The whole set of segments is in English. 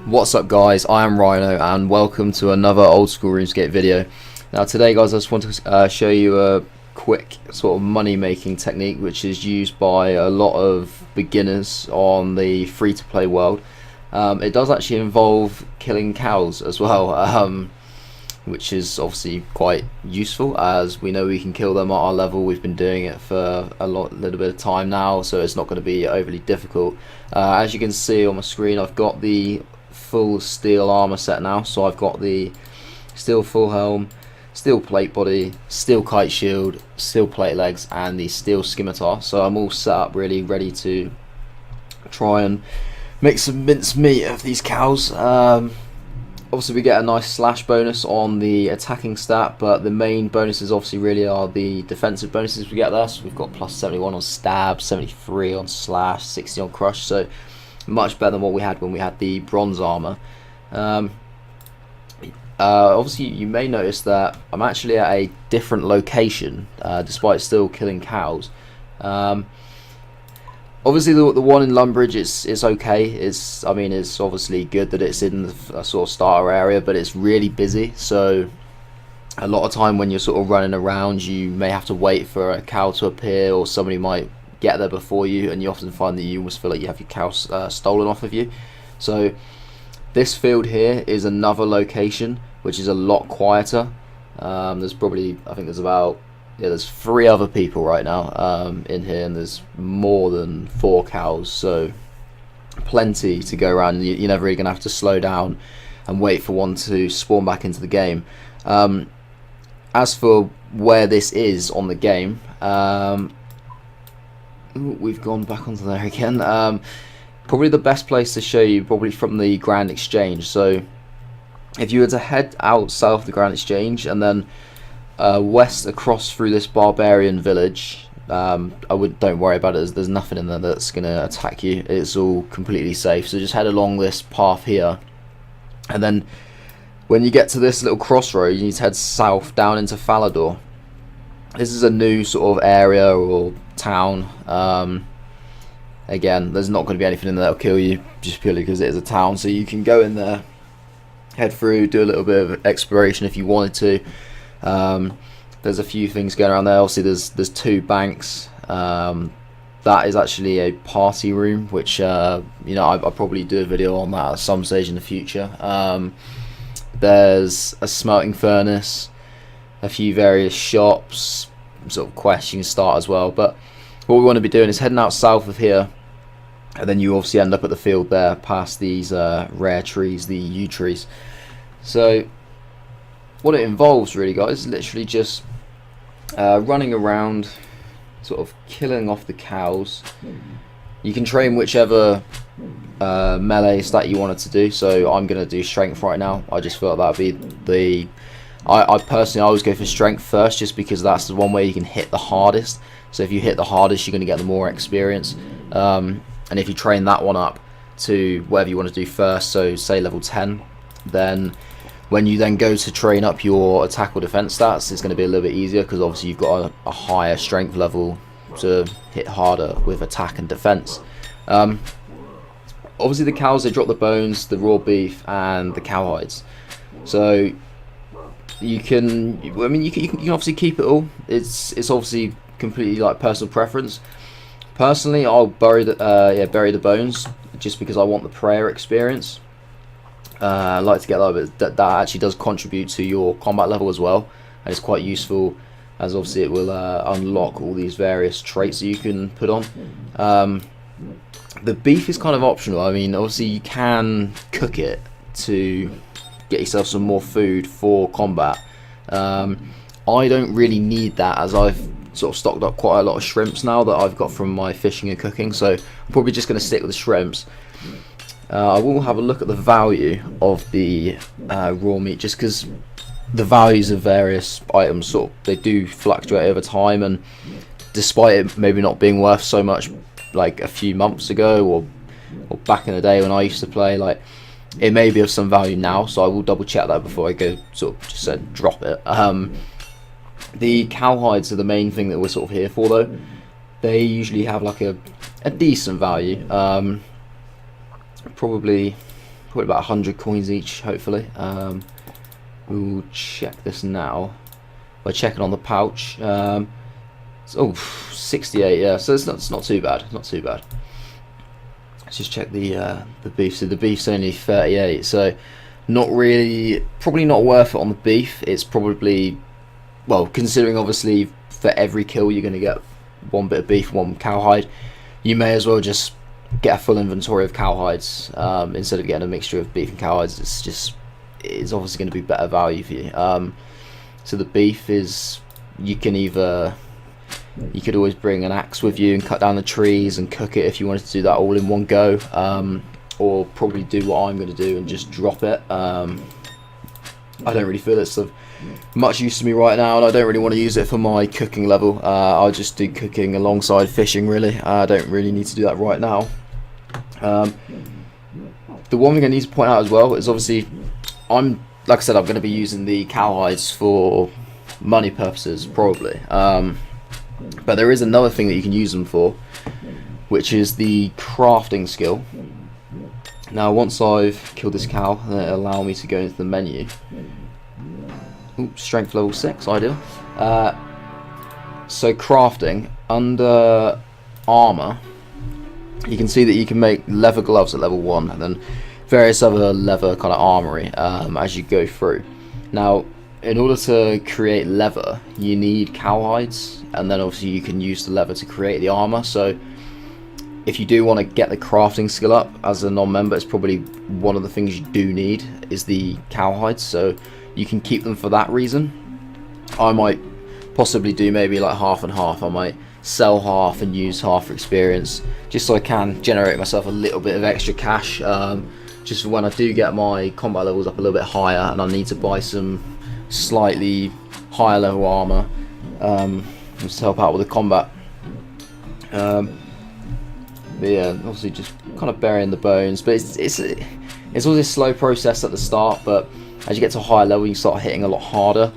What's up guys, I am Rhino and welcome to another old school RuneScape video. Now today guys I just want to show you a quick sort of money making technique which is used by a lot of beginners on the free to play world. It does actually involve killing cows as well, which is obviously quite useful as we know we can kill them at our level. We've been doing it for a little bit of time now, so it's not going to be overly difficult. As you can see on my screen, I've got the full steel armor set now, so I've got the steel full helm, steel plate body, steel kite shield, steel plate legs and the steel scimitar, so I'm all set up really ready to try and make some mince meat of these cows. Obviously we get a nice slash bonus on the attacking stat, but the main bonuses obviously really are the defensive bonuses we get there. So we've got plus 71 on stab, 73 on slash, 60 on crush, so much better than what we had when we had the bronze armor. Obviously you may notice that I'm actually at a different location despite still killing cows. Obviously the one in Lumbridge is okay. I mean it's obviously good that it's in the sort of starter area, but it's really busy, so a lot of time when you're sort of running around you may have to wait for a cow to appear, or somebody might get there before you, and you often find that you almost feel like you have your cow stolen off of you. So this field here is another location which is a lot quieter. There's probably, I think there's about, there's 3 other people right now in here, and there's more than 4 cows, so plenty to go around. You're never really gonna have to slow down and wait for one to spawn back into the game. As for where this is on the game, we've gone back onto there again. Probably the best place to show you, probably from the Grand Exchange. So if you were to head out south of the Grand Exchange and then west across through this barbarian village, don't worry about it, there's nothing in there that's gonna attack you, it's all completely safe. So just head along this path here, and then when you get to this little crossroad you need to head south down into Falador. This is a new sort of area or town. Again, there's not going to be anything in there that'll kill you, just purely because it is a town, so you can go in there, head through, do a little bit of exploration if you wanted to. There's a few things going around there. Obviously there's 2 banks. That is actually a party room, which I'll probably do a video on that at some stage in the future. There's a smelting furnace, a few various shops, sort of quests you can start as well, but what we want to be doing is heading out south of here, and then you obviously end up at the field there past these rare trees, the yew trees. So what it involves really, guys, is literally just running around, sort of killing off the cows. You can train whichever melee stat you wanted to do, so I'm going to do strength right now. I just felt that would be I personally always go for strength first, just because that's the one way you can hit the hardest. So if you hit the hardest you're going to get the more experience, and if you train that one up to whatever you want to do first, so say level 10, then when you then go to train up your attack or defense stats, it's going to be a little bit easier, because obviously you've got a higher strength level to hit harder with attack and defense. Obviously the cows, they drop the bones, the raw beef and the cow hides, so you can obviously keep it all. It's obviously completely like personal preference. Personally I'll bury the bones, just because I want the prayer experience. I like to get that actually does contribute to your combat level as well, and it's quite useful, as obviously it will unlock all these various traits that you can put on. The beef is kind of optional. I mean, obviously you can cook it to get yourself some more food for combat. I don't really need that, as I've sort of stocked up quite a lot of shrimps now that I've got from my fishing and cooking, so I'm probably just going to stick with the shrimps. I will have a look at the value of the raw meat, just because the values of various items they do fluctuate over time, and despite it maybe not being worth so much like a few months ago or back in the day when I used to play, like it may be of some value now, so I will double check that before I go sort of just drop it. The cow hides are the main thing that we're sort of here for, though. They usually have like a decent value. Probably probably about 100 coins each, hopefully. We'll check this now by checking on the pouch. Oh, 68, yeah, so it's not too bad, not too bad. Let's just check the beef. So the beef's only 38, so not really, probably not worth it on the beef. It's probably, well, considering obviously for every kill you're going to get one bit of beef, one cowhide, you may as well just get a full inventory of cowhides instead of getting a mixture of beef and cowhides. It's obviously going to be better value for you. So the beef is, you could always bring an axe with you and cut down the trees and cook it if you wanted to do that all in one go, or probably do what I'm going to do and just drop it. I don't really feel it's of much use to me right now, and I don't really want to use it for my cooking level. I'll just do cooking alongside fishing, really. I don't really need to do that right now. The one thing I need to point out as well is obviously like I said, I'm going to be using the cowhides for money purposes probably. But there is another thing that you can use them for, which is the crafting skill. Now once I've killed this cow, then it'll allow me to go into the menu. Ooh, strength level 6, ideal. So crafting, under armour, you can see that you can make leather gloves at level 1, and then various other leather kind of armoury as you go through. Now in order to create leather, you need cowhides, and then obviously you can use the leather to create the armor. So if you do want to get the crafting skill up as a non-member, it's probably one of the things you do need is the cowhides, so you can keep them for that reason. I might possibly do maybe like half and half. I might sell half and use half for experience, just so I can generate myself a little bit of extra cash, just for when I do get my combat levels up a little bit higher and I need to buy some slightly higher level armor just to help out with the combat. But yeah, obviously just kind of burying the bones, but it's always a slow process at the start, but as you get to a higher level you start hitting a lot harder.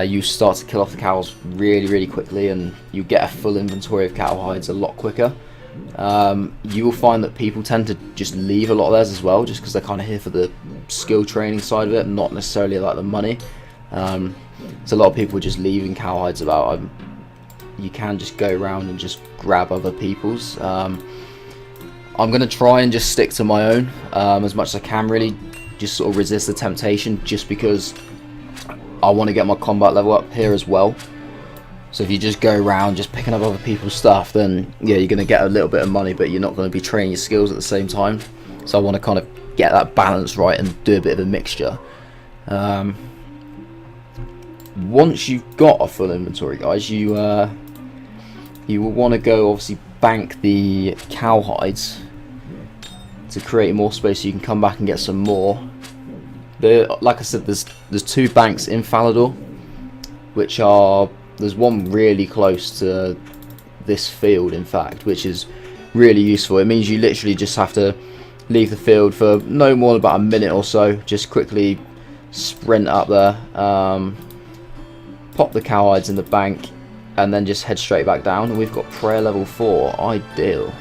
You start to kill off the cows really quickly, and you get a full inventory of cowhides a lot quicker. You will find that people tend to just leave a lot of theirs as well, just because they're kind of here for the skill training side of it, not necessarily like the money. So a lot of people just leaving cowhides about. You can just go around and just grab other people's. I'm going to try and just stick to my own as much as I can, really just sort of resist the temptation, just because I want to get my combat level up here as well. So if you just go around just picking up other people's stuff, then yeah, you're going to get a little bit of money, but you're not going to be training your skills at the same time. So I want to kind of get that balance right and do a bit of a mixture. Once you've got a full inventory, guys, you will want to go obviously bank the cowhides to create more space, so you can come back and get some more. Like I said, there's 2 banks in Falador, which are, there's one really close to this field, in fact, which is really useful. It means you literally just have to leave the field for no more than about a minute or so, just quickly sprint up there, pop the cowhides in the bank, and then just head straight back down, and we've got prayer level 4. Ideal.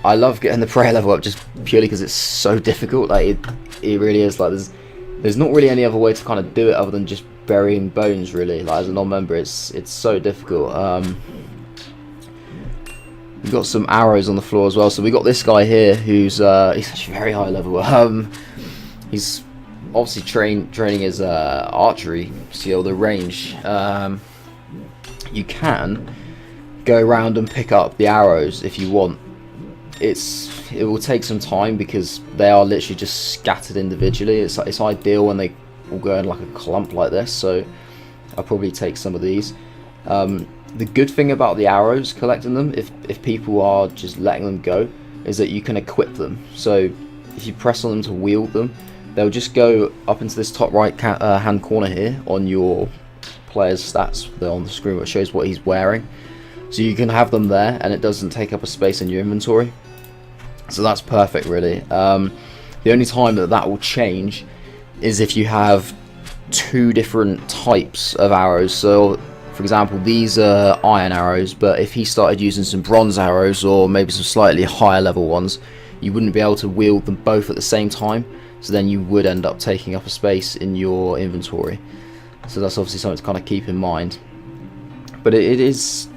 I love getting the prayer level up just purely because it's so difficult. Like it really is. Like there's not really any other way to kind of do it other than just burying bones, really. Like as a non-member, it's so difficult. We've got some arrows on the floor as well. So we got this guy here who's he's actually very high level. He's obviously training his archery skill, the range. You can go around and pick up the arrows if you want. It will take some time because they are literally just scattered individually. It's ideal when they all go in like a clump like this, so I'll probably take some of these. The good thing about the arrows, collecting them, if people are just letting them go, is that you can equip them. So if you press on them to wield them, they'll just go up into this top right hand corner here on your player's stats. They're on the screen, which shows what he's wearing. So you can have them there, and it doesn't take up a space in your inventory. So that's perfect, really. The only time that will change is if you have 2 different types of arrows. So, for example, these are iron arrows, but if he started using some bronze arrows or maybe some slightly higher level ones, you wouldn't be able to wield them both at the same time, so then you would end up taking up a space in your inventory. So that's obviously something to kind of keep in mind. But it is,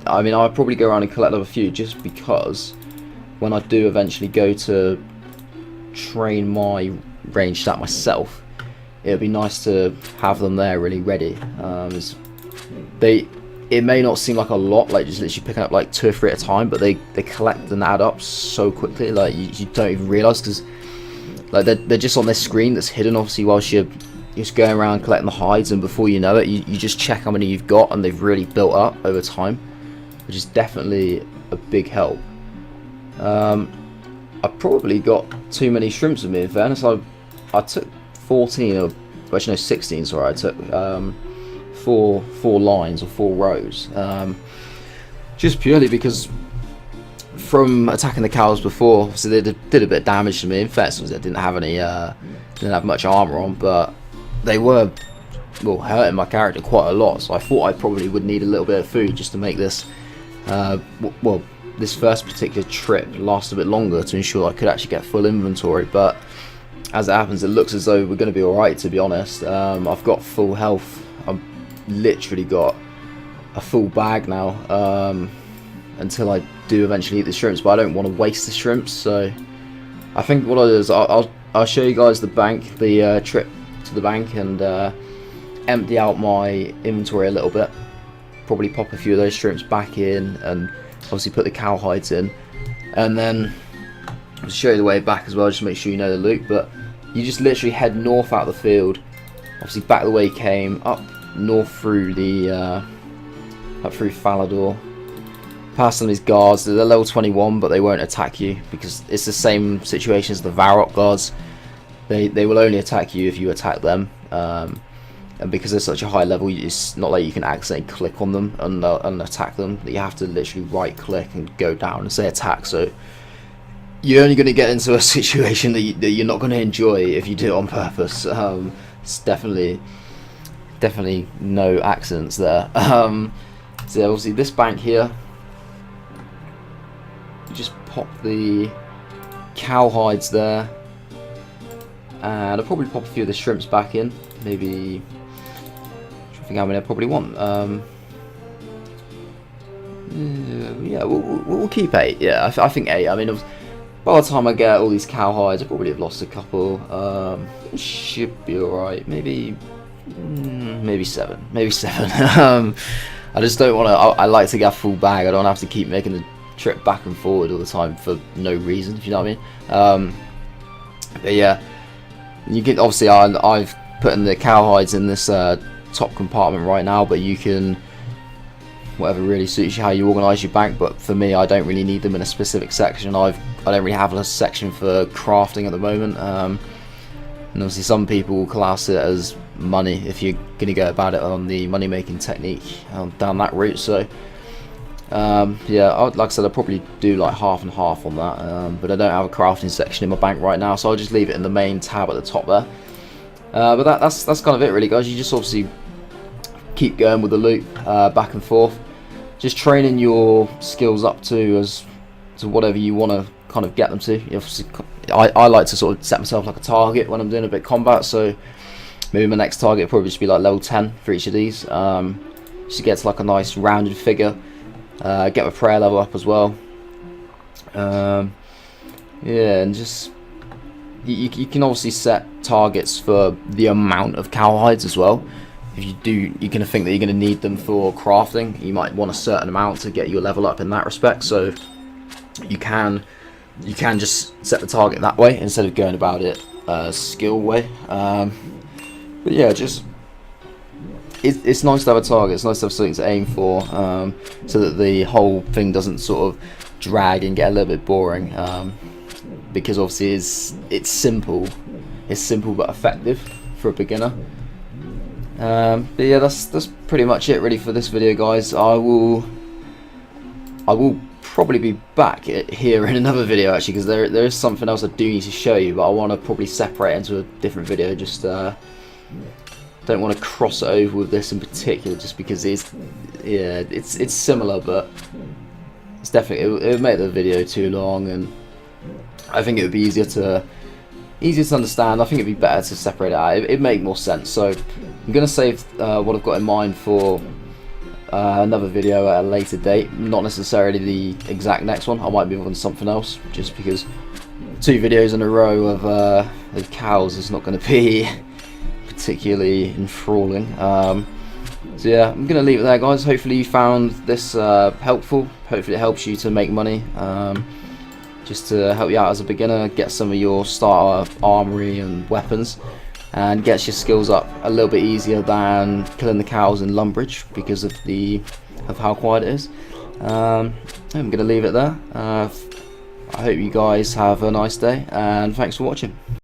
I mean, I'll probably go around and collect a few, just because when I do eventually go to train my range stat myself, it would be nice to have them there really ready. It may not seem like a lot, like just literally picking up like 2 or 3 at a time, but they collect and add up so quickly, like you don't even realise, because like they're just on this screen that's hidden obviously whilst you're just going around collecting the hides, and before you know it, you just check how many you've got, and they've really built up over time, which is definitely a big help. I probably got too many shrimps with me, in fairness. I took 14, or actually no, 16, sorry. I took four lines or 4 rows, just purely because from attacking the cows before, so they did a bit of damage to me. In fact, I didn't have much armor on, but they were, well, hurting my character quite a lot. So I thought I probably would need a little bit of food just to make this, well, this first particular trip last a bit longer, to ensure I could actually get full inventory. But as it happens, it looks as though we're going to be alright, to be honest. I've got full health. I've literally got a full bag now, until I do eventually eat the shrimps, but I don't want to waste the shrimps. So I think what I'll do is I'll show you guys the bank, the trip to the bank, and empty out my inventory a little bit, probably pop a few of those shrimps back in, and obviously put the cow hides in, and then I'll show you the way back as well, just to make sure you know the loop. But you just literally head north out of the field, obviously back the way you came, up north through the up through Falador, past some of these guards. They're level 21, but they won't attack you, because it's the same situation as the Varrock guards. They will only attack you if you attack them, and because they're such a high level, it's not like you can accidentally click on them and attack them. You have to literally right click and go down and say attack. So you're only going to get into a situation that you're not going to enjoy if you do it on purpose. It's definitely no accidents there. So obviously this bank here, you just pop the cow hides there, and I'll probably pop a few of the shrimps back in. Maybe, I think how many I probably want. Yeah, we'll keep 8. Yeah, I think 8. I mean, by the time I get all these cow hides, I probably have lost a couple. It should be alright. Maybe 7. Maybe 7. I just don't want to. I like to get a full bag. I don't have to keep making the trip back and forward all the time for no reason, if you know what I mean. But yeah, you can obviously I've put in the cow hides in this top compartment right now, but you can, whatever really suits you, how you organise your bank. But for me, I don't really need them in a specific section. I don't really have a section for crafting at the moment, and obviously some people will class it as money if you're going to go about it on the money making technique down that route. So yeah, like I said, I'll probably do like half and half on that, but I don't have a crafting section in my bank right now, so I'll just leave it in the main tab at the top there. But that's kind of it really, guys. You just obviously keep going with the loop, back and forth, just training your skills up to whatever you want to kind of get them to. Obviously, I like to sort of set myself like a target when I'm doing a bit of combat, so maybe my next target will probably just be like level 10 for each of these, just to get to like a nice rounded figure. Get my prayer level up as well. Yeah, and just you can obviously set targets for the amount of cow hides as well. If you do, you're going to think that you're going to need them for crafting. You might want a certain amount to get your level up in that respect. So you can just set the target that way instead of going about it skill way. But yeah, just it's nice to have a target. It's nice to have something to aim for, so that the whole thing doesn't sort of drag and get a little bit boring. Because obviously it's simple but effective for a beginner. But yeah, that's pretty much it really for this video, guys. I will probably be back here in another video actually, because there is something else I do need to show you, but I want to probably separate into a different video. Just don't want to cross it over with this in particular, just because it's similar, but it's definitely it would make the video too long, and I think it would be easier to understand. I think it'd be better to separate it out. It'd make more sense. So I'm gonna save what I've got in mind for another video at a later date. Not necessarily the exact next one. I might move on to something else, just because 2 videos in a row of cows is not going to be particularly enthralling. So yeah, I'm going to leave it there, guys. Hopefully you found this helpful. Hopefully it helps you to make money. Just to help you out as a beginner, get some of your starter armory and weapons, and gets your skills up a little bit easier than killing the cows in Lumbridge because of how quiet it is. I'm going to leave it there. I hope you guys have a nice day, and thanks for watching.